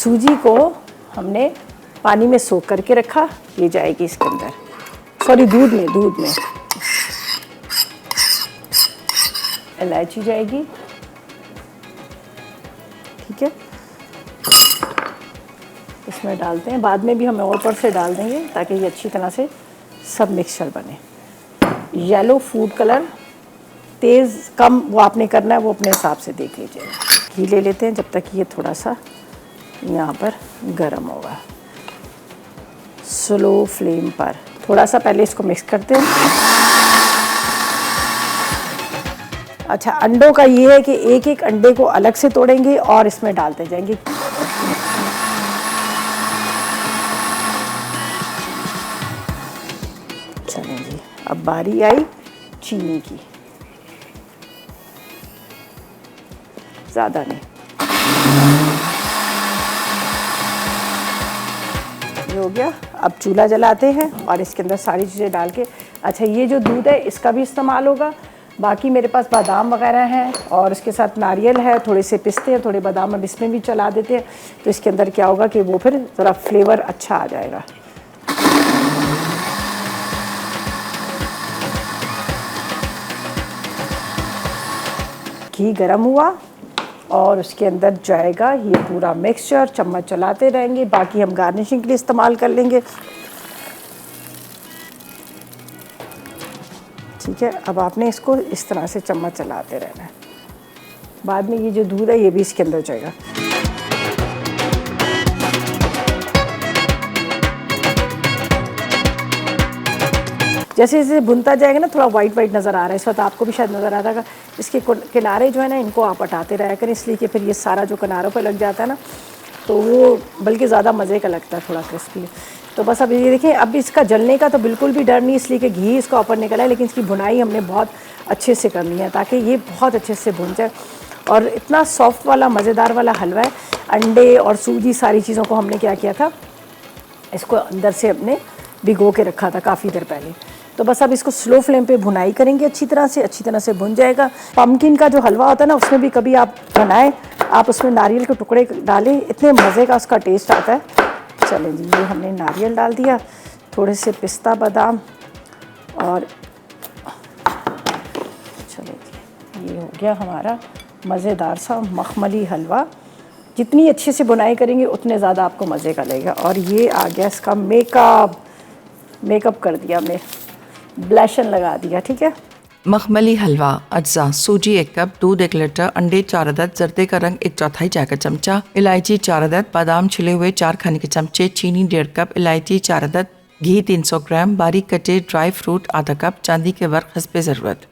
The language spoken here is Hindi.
सूजी को हमने पानी में सोख करके रखा, ये जाएगी इसके अंदर, सॉरी दूध में इलायची जाएगी, ठीक है। इसमें डालते हैं, बाद में भी हम और ऊपर से डाल देंगे ताकि ये अच्छी तरह से सब मिक्सचर बने। येलो फूड कलर, तेज़ कम वो आपने करना है, वो अपने हिसाब से देख लीजिएगा। घी ले लेते हैं जब तक ये थोड़ा सा यहाँ पर गर्म होगा। स्लो फ्लेम पर थोड़ा सा पहले इसको मिक्स करते हैं। अच्छा, अंडों का ये है कि एक एक अंडे को अलग से तोड़ेंगे और इसमें डालते जाएंगे। चलें जी, अब बारी आई चीनी की, ज़्यादा नहीं। ये हो गया। अब चूल्हा जलाते हैं और इसके अंदर सारी चीज़ें डाल के, अच्छा ये जो दूध है इसका भी इस्तेमाल होगा। बाकी मेरे पास बादाम वगैरह हैं और इसके साथ नारियल है, थोड़े से पिस्ते हैं, थोड़े बादाम अब इसमें भी चला देते हैं, तो इसके अंदर क्या होगा कि वो फिर ज़रा फ्लेवर अच्छा आ जाएगा। घी गरम हुआ और उसके अंदर जाएगा ये पूरा मिक्सचर, चम्मच चलाते रहेंगे, बाकी हम गार्निशिंग के लिए इस्तेमाल कर लेंगे। ठीक है, अब आपने इसको इस तरह से चम्मच चलाते रहना है। बाद में ये जो दूध है ये भी इसके अंदर जाएगा। जैसे जैसे भुनता जाएगा ना, थोड़ा वाइट वाइट नज़र आ रहा है इस वक्त, आपको भी शायद नज़र आ रहा है। इसके किनारे जो है ना, इनको आप हटाते रहा करें, इसलिए कि फिर ये सारा जो किनारों पर लग जाता है ना, तो वो बल्कि ज़्यादा मज़े का लगता है, थोड़ा क्रिस्पी। तो बस अब ये देखिए, अब इसका जलने का तो बिल्कुल भी डर नहीं, इसलिए कि घी इसका ऊपर निकला है, लेकिन इसकी भुनाई हमने बहुत अच्छे से करनी है ताकि ये बहुत अच्छे से भुन जाए। और इतना सॉफ्ट वाला मज़ेदार वाला हलवा है। अंडे और सूजी सारी चीज़ों को हमने क्या किया था, इसको अंदर से अपने भिगो के रखा था काफ़ी देर पहले। तो बस अब इसको स्लो फ्लेम पे भुनाई करेंगे, अच्छी तरह से भुन जाएगा। पम्पकिन का जो हलवा होता है ना, उसमें भी कभी आप बनाएं, आप उसमें नारियल के टुकड़े डालें, इतने मज़े का उसका टेस्ट आता है। चलें जी, ये हमने नारियल डाल दिया, थोड़े से पिस्ता बादाम, और चलें जी, ये हो गया हमारा मज़ेदार सा मखमली हलवा। जितनी अच्छे से बुनाई करेंगे उतने ज़्यादा आपको मज़े का लगेगा। और ये आ गया इसका मेकअप कर दिया हमने, ब्लशन लगा दिया, ठीक है। मखमली हलवा अज्जा: सूजी 1 कप, दूध 1 लीटर, अंडे 4 अदद, जर्दे का रंग 1/4 चाय का चमचा, इलायची 4 अदद, बादाम छिले हुए 4 खाने के चमचे, चीनी 1.5 कप, इलायची 4 अदद, घी 300 ग्राम, बारीक कटे ड्राई फ्रूट आधा कप, चांदी के वर्क हस्बे ज़रूरत।